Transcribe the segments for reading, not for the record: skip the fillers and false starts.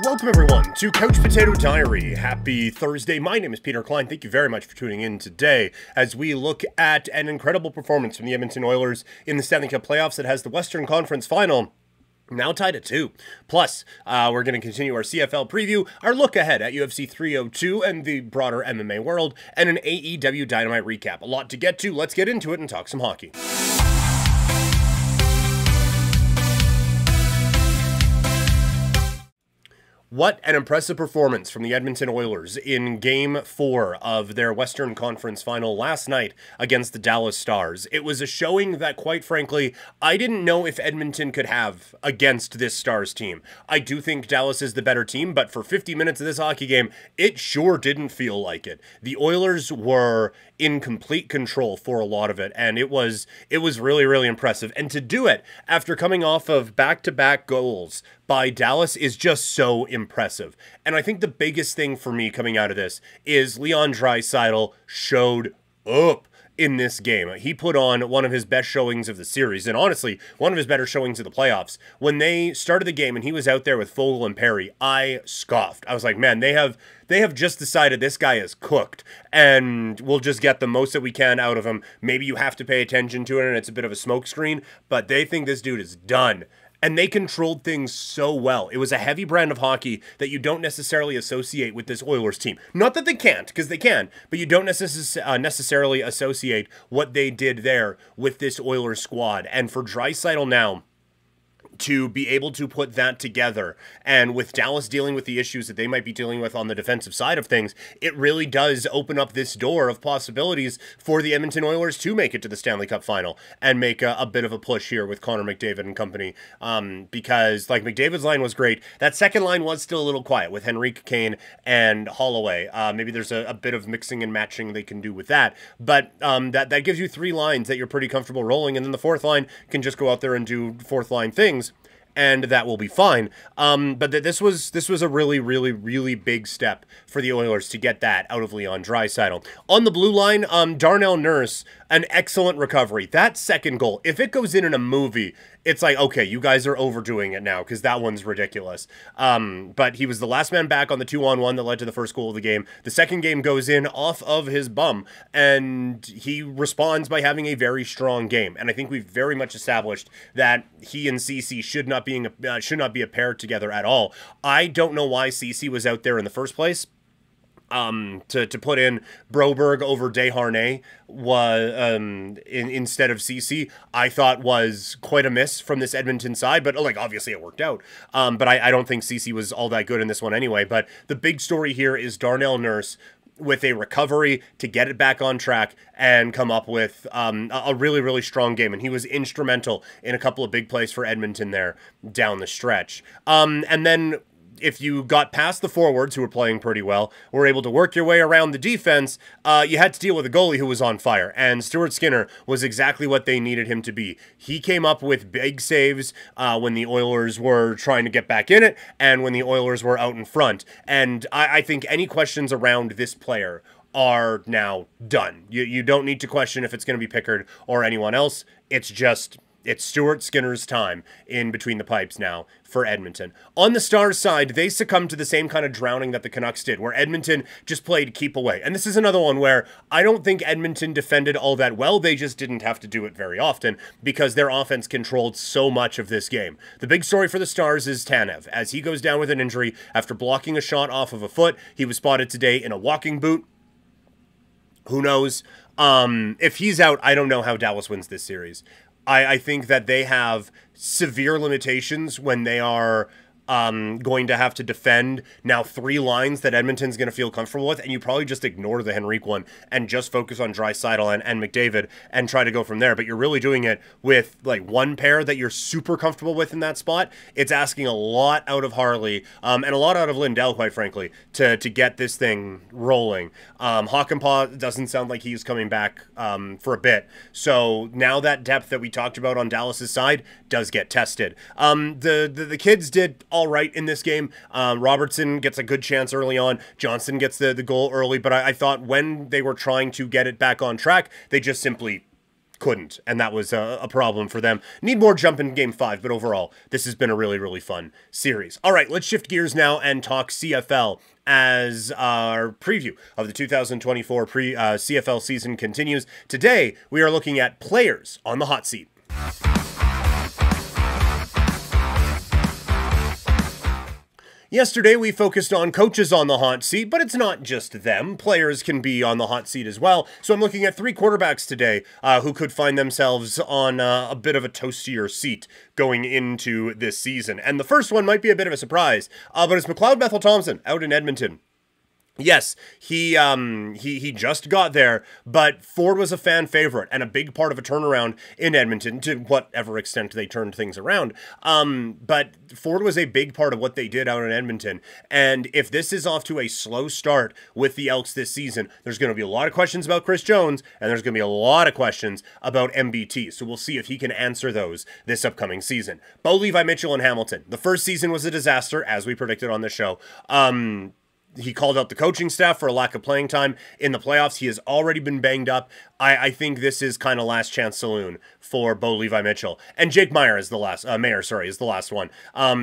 Welcome everyone to Couch Potato Diary. Happy Thursday. My name is Peter Klein. Thank you very much for tuning in today as we look at an incredible performance from the Edmonton Oilers in the Stanley Cup playoffs that has the Western Conference Final now tied at 2. Plus, we're going to continue our CFL preview, our look ahead at UFC 302 and the broader MMA world, and an AEW Dynamite recap. A lot to get to. Let's get into it and talk some hockey. What an impressive performance from the Edmonton Oilers in Game 4 of their Western Conference Final last night against the Dallas Stars. It was a showing that, quite frankly, I didn't know if Edmonton could have against this Stars team. I do think Dallas is the better team, but for 50 minutes of this hockey game, it sure didn't feel like it. The Oilers were in complete control for a lot of it, and it was really, really impressive. And to do it after coming off of back-to-back goals by Dallas is just so impressive. And I think the biggest thing for me coming out of this is Leon Draisaitl showed up in this game. He put on one of his best showings of the series, and honestly, one of his better showings of the playoffs. When they started the game and he was out there with Fogle and Perry, I scoffed. I was like, man, they have just decided this guy is cooked, and we'll just get the most that we can out of him. Maybe you have to pay attention to it, and it's a bit of a smokescreen, but they think this dude is done. And they controlled things so well. It was a heavy brand of hockey that you don't necessarily associate with this Oilers team. Not that they can't, because they can, but you don't necessarily associate what they did there with this Oilers squad. And for Draisaitl now to be able to put that together, and with Dallas dealing with the issues that they might be dealing with on the defensive side of things, it really does open up this door of possibilities for the Edmonton Oilers to make it to the Stanley Cup final and make a bit of a push here with Connor McDavid and company, because like McDavid's line was great. That second line was still a little quiet with Henrique, Kane, and Holloway. Maybe there's a bit of mixing and matching they can do with that, but that gives you 3 lines that you're pretty comfortable rolling, and then the 4th line can just go out there and do 4th line things, and that will be fine. But this was a really, really, really big step for the Oilers to get that out of Leon Draisaitl. On the blue line, Darnell Nurse, an excellent recovery. That second goal, if it goes in a movie, it's like, okay, you guys are overdoing it now, because that one's ridiculous. But he was the last man back on the 2-on-1 that led to the first goal of the game. The second game goes in off of his bum, and he responds by having a very strong game. And I think we've very much established that he and CC should not be a pair together at all. I don't know why CC was out there in the first place. To put in Broberg over Desharnais was instead of CC, I thought was quite a miss from this Edmonton side, but like obviously it worked out. But I don't think CC was all that good in this one anyway. But the big story here is Darnell Nurse with a recovery to get it back on track and come up with a really, really strong game. And he was instrumental in a couple of big plays for Edmonton there down the stretch. And then if you got past the forwards, who were playing pretty well, were able to work your way around the defense, you had to deal with a goalie who was on fire, and Stuart Skinner was exactly what they needed him to be. He came up with big saves when the Oilers were trying to get back in it, and when the Oilers were out in front. And I think any questions around this player are now done. You don't need to question if it's going to be Pickard or anyone else. It's Stuart Skinner's time in between the pipes now for Edmonton. On the Stars side, they succumbed to the same kind of drowning that the Canucks did, where Edmonton just played keep away. And this is another one where I don't think Edmonton defended all that well. They just didn't have to do it very often because their offense controlled so much of this game. The big story for the Stars is Tanev, as he goes down with an injury after blocking a shot off of a foot. He was spotted today in a walking boot. Who knows? If he's out, I don't know how Dallas wins this series. I think that they have severe limitations when they are going to have to defend now 3 lines that Edmonton's going to feel comfortable with, and you probably just ignore the Henrique one and just focus on Draisaitl and McDavid and try to go from there. But you're really doing it with like 1 pair that you're super comfortable with in that spot. It's asking a lot out of Harley and a lot out of Lindell, quite frankly, to get this thing rolling. Hakanpää doesn't sound like he's coming back for a bit. So now that depth that we talked about on Dallas's side does get tested. The kids did all right in this game. Robertson gets a good chance early on. Johnson gets the goal early, but I thought when they were trying to get it back on track, they just simply couldn't, and that was a problem for them. Need more jump in Game 5, but overall, this has been a really, really fun series. All right, let's shift gears now and talk CFL as our preview of the 2024 CFL season continues. Today, we are looking at players on the hot seat. Yesterday, we focused on coaches on the hot seat, but it's not just them. Players can be on the hot seat as well. So I'm looking at 3 quarterbacks today who could find themselves on a bit of a toastier seat going into this season. And the first one might be a bit of a surprise, but it's McLeod Bethel-Thompson out in Edmonton. Yes, he just got there, but Ford was a fan favorite and a big part of a turnaround in Edmonton, to whatever extent they turned things around. But Ford was a big part of what they did out in Edmonton, and if this is off to a slow start with the Elks this season, there's going to be a lot of questions about Chris Jones, and there's going to be a lot of questions about MBT, so we'll see if he can answer those this upcoming season. Bo, Levi Mitchell, and Hamilton. The first season was a disaster, as we predicted on the show. He called out the coaching staff for a lack of playing time in the playoffs. He has already been banged up. I think this is kind of last chance saloon for Bo Levi Mitchell. And Jake Meier is the last, is the last one.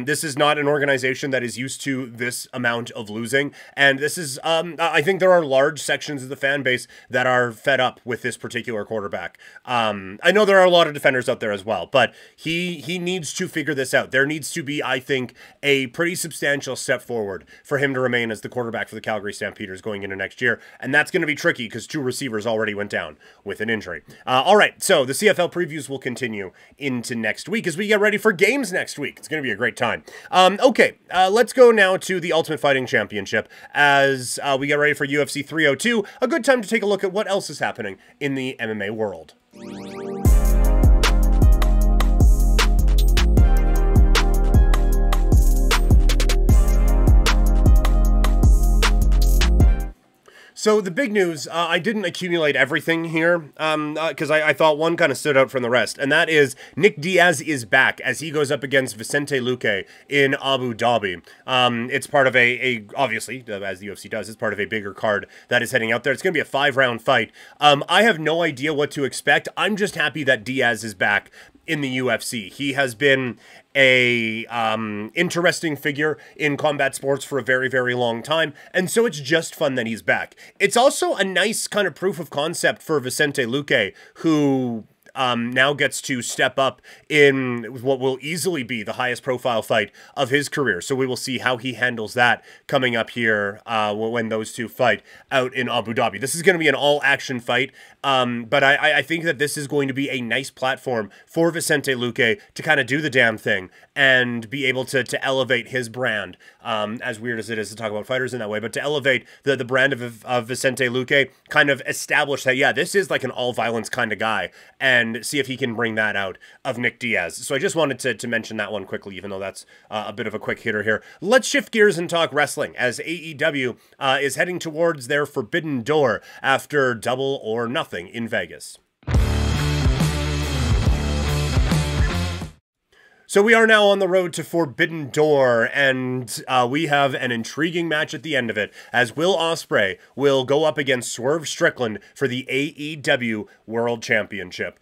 This is not an organization that is used to this amount of losing. And this is, I think there are large sections of the fan base that are fed up with this particular quarterback. I know there are a lot of defenders out there as well, but he needs to figure this out. There needs to be, I think, a pretty substantial step forward for him to remain as the quarterback for the Calgary Stampeders going into next year. And that's going to be tricky because 2 receivers already went down with an injury. All right, so the CFL previews will continue into next week as we get ready for games next week. It's going to be a great time. Okay, let's go now to the Ultimate Fighting Championship as we get ready for UFC 302. A good time to take a look at what else is happening in the MMA world. So the big news, I didn't accumulate everything here because I thought one kind of stood out from the rest, and that is Nick Diaz is back as he goes up against Vicente Luque in Abu Dhabi. It's part of obviously, as the UFC does, it's part of a bigger card that is heading out there. It's going to be a 5-round fight. I have no idea what to expect. I'm just happy that Diaz is back in the UFC. He has been a interesting figure in combat sports for a very, very long time, and so it's just fun that he's back. It's also a nice kind of proof of concept for Vicente Luque, who now gets to step up in what will easily be the highest profile fight of his career. So we will see how he handles that coming up here when those two fight out in Abu Dhabi. This is going to be an all-action fight, but I think that this is going to be a nice platform for Vicente Luque to kind of do the damn thing and be able to elevate his brand, as weird as it is to talk about fighters in that way, but to elevate the brand of Vicente Luque, kind of establish that, yeah, this is like an all-violence kind of guy, and see if he can bring that out of Nick Diaz. So I just wanted to mention that one quickly, even though that's a bit of a quick hitter here. Let's shift gears and talk wrestling, as AEW is heading towards their Forbidden Door after Double or Nothing in Vegas. So we are now on the road to Forbidden Door, and we have an intriguing match at the end of it, as Will Ospreay will go up against Swerve Strickland for the AEW World Championship.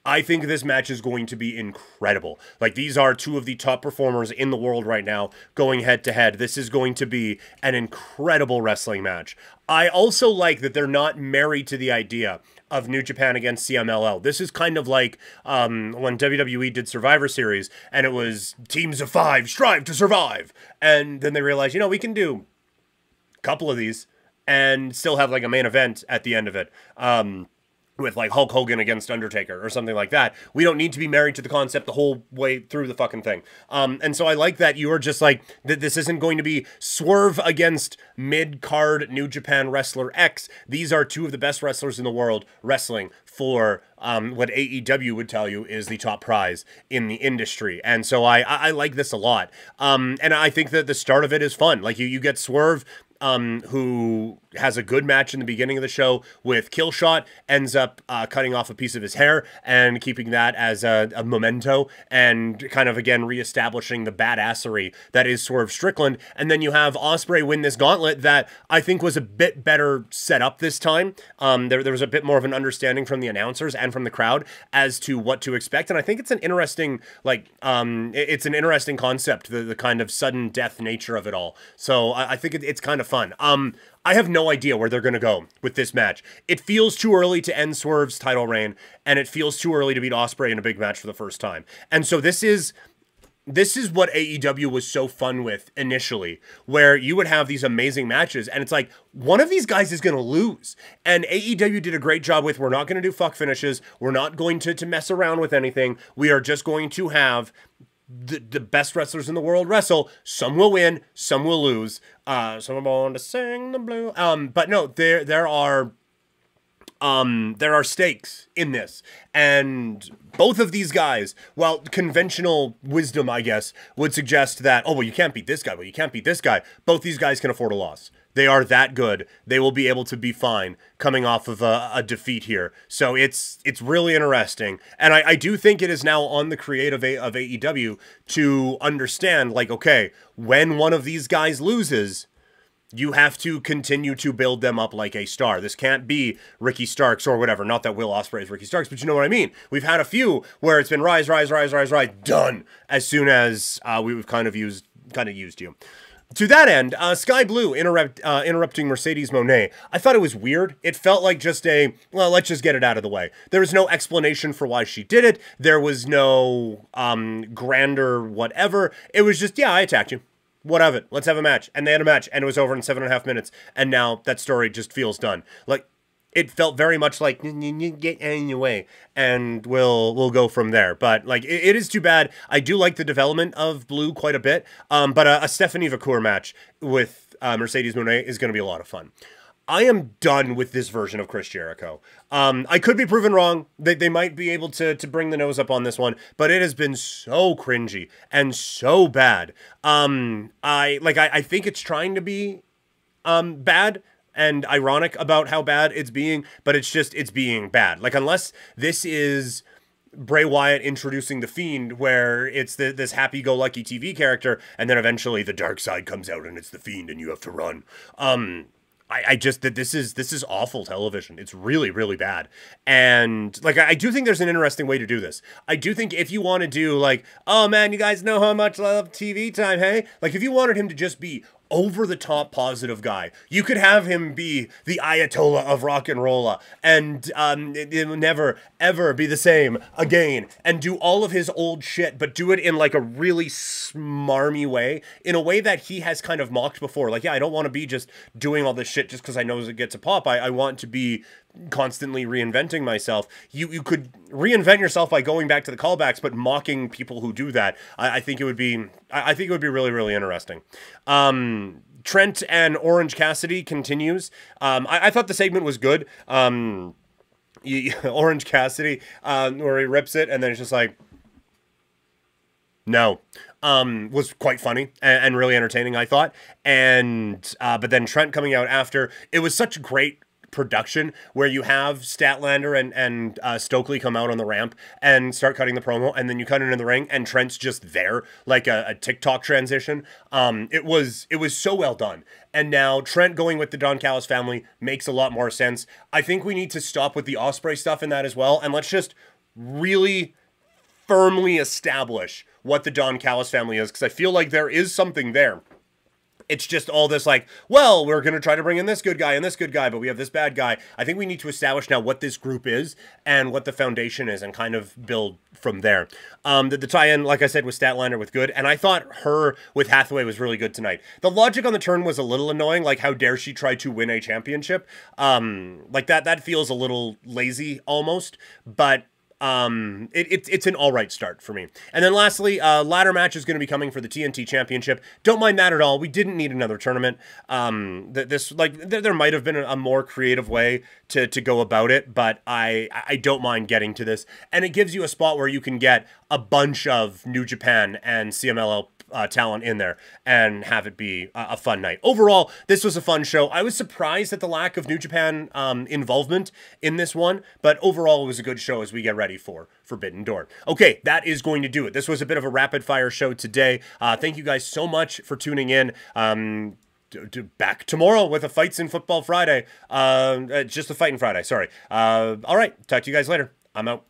I think this match is going to be incredible. Like, these are two of the top performers in the world right now going head-to-head. This is going to be an incredible wrestling match. I also like that they're not married to the idea of New Japan against CMLL. This is kind of like when WWE did Survivor Series, and it was teams of 5 strive to survive. And then they realized, you know, we can do a couple of these and still have like a main event at the end of it. With like Hulk Hogan against Undertaker or something like that. We don't need to be married to the concept the whole way through the fucking thing. And so I like that you're just like, that this isn't going to be Swerve against mid-card New Japan wrestler X. These are two of the best wrestlers in the world wrestling for what AEW would tell you is the top prize in the industry. And so I like this a lot. And I think that the start of it is fun. Like you get Swerve, who has a good match in the beginning of the show with Killshot, ends up cutting off a piece of his hair and keeping that as a memento, and kind of again reestablishing the badassery that is Swerve Strickland. And then you have Ospreay win this gauntlet that I think was a bit better set up this time. There was a bit more of an understanding from the announcers and from the crowd as to what to expect, and I think it's an interesting it's an interesting concept, the kind of sudden death nature of it all. So I think it's kind of fun. I have no idea where they're going to go with this match. It feels too early to end Swerve's title reign, and it feels too early to beat Ospreay in a big match for the first time. And so this is what AEW was so fun with initially, where you would have these amazing matches, and it's like, one of these guys is going to lose. And AEW did a great job with, we're not going to do fuck finishes, we're not going to mess around with anything, we are just going to have the best wrestlers in the world wrestle. Some will win, some will lose. Some are born to sing the blue. But no, there are stakes in this, and both of these guys, well, conventional wisdom, I guess, would suggest that, oh, well, you can't beat this guy, well, you can't beat this guy. Both these guys can afford a loss. They are that good. They will be able to be fine coming off of a defeat here. So it's really interesting. And I do think it is now on the creative of AEW to understand, like, okay, when one of these guys loses, you have to continue to build them up like a star. This can't be Ricky Starks or whatever. Not that Will Ospreay is Ricky Starks, but you know what I mean. We've had a few where it's been rise, done, as soon as we've kind of used you. To that end, Skye Blue interrupting Mercedes Moné. I thought it was weird. It felt like just well, let's just get it out of the way. There was no explanation for why she did it. There was no grander whatever. It was just, yeah, I attacked you. What of it? Let's have a match. And they had a match, and it was over in 7.5 minutes. And now that story just feels done. Like, it felt very much like, get in your way, and we'll go from there. But, like, it is too bad. I do like the development of Blue quite a bit. But a Stephanie Vacour match with Mercedes Moné is going to be a lot of fun. I am done with this version of Chris Jericho. I could be proven wrong. They might be able to bring the nose up on this one, but it has been so cringy and so bad. I think it's trying to be bad and ironic about how bad it's being, but it's being bad. Like, unless this is Bray Wyatt introducing The Fiend, where it's this happy-go-lucky TV character, and then eventually the dark side comes out and it's The Fiend and you have to run. I just, that this is awful television. It's really, really bad. And, like, I do think there's an interesting way to do this. I do think if you want to do, like, oh man, you guys know how much I love TV time, hey? Like, if you wanted him to just be over-the-top positive guy, you could have him be the Ayatollah of rock and rolla, and it will never, ever be the same again, and do all of his old shit, but do it in, like, a really smarmy way, in a way that he has kind of mocked before. Like, yeah, I don't want to be just doing all this shit just because I know it gets a pop. I want to be constantly reinventing myself. You could reinvent yourself by going back to the callbacks, but mocking people who do that. I think it would be really, really interesting. Trent and Orange Cassidy continues. I thought the segment was good. Orange Cassidy, where he rips it and then it's just like, no. Was quite funny and really entertaining, I thought. And but then Trent coming out after, it was such great production where you have Statlander and Stokely come out on the ramp and start cutting the promo, and then you cut it in the ring and Trent's just there like a TikTok transition. It was so well done. And now Trent going with the Don Callis family makes a lot more sense. I think we need to stop with the Ospreay stuff in that as well, and let's just really firmly establish what the Don Callis family is, because I feel like there is something there. It's just all this like, well, we're going to try to bring in this good guy and this good guy, but we have this bad guy. I think we need to establish now what this group is and what the foundation is and kind of build from there. The tie-in, like I said, with Statlander was good, and I thought her with Hathaway was really good tonight. The logic on the turn was a little annoying, like how dare she try to win a championship? Like that feels a little lazy almost, but it's an all right start for me. And then lastly, ladder match is going to be coming for the TNT Championship. Don't mind that at all. We didn't need another tournament. There might have been a more creative way to go about it, but I don't mind getting to this. And it gives you a spot where you can get a bunch of New Japan and CMLL talent in there and have it be a fun night. Overall, this was a fun show. I was surprised at the lack of New Japan involvement in this one, but overall it was a good show as we get ready for Forbidden Door. Okay, that is going to do it. This was a bit of a rapid fire show today. Thank you guys so much for tuning in. Back tomorrow with a Fights in Football Friday. Just a Fighting Friday, sorry. All right, talk to you guys later. I'm out.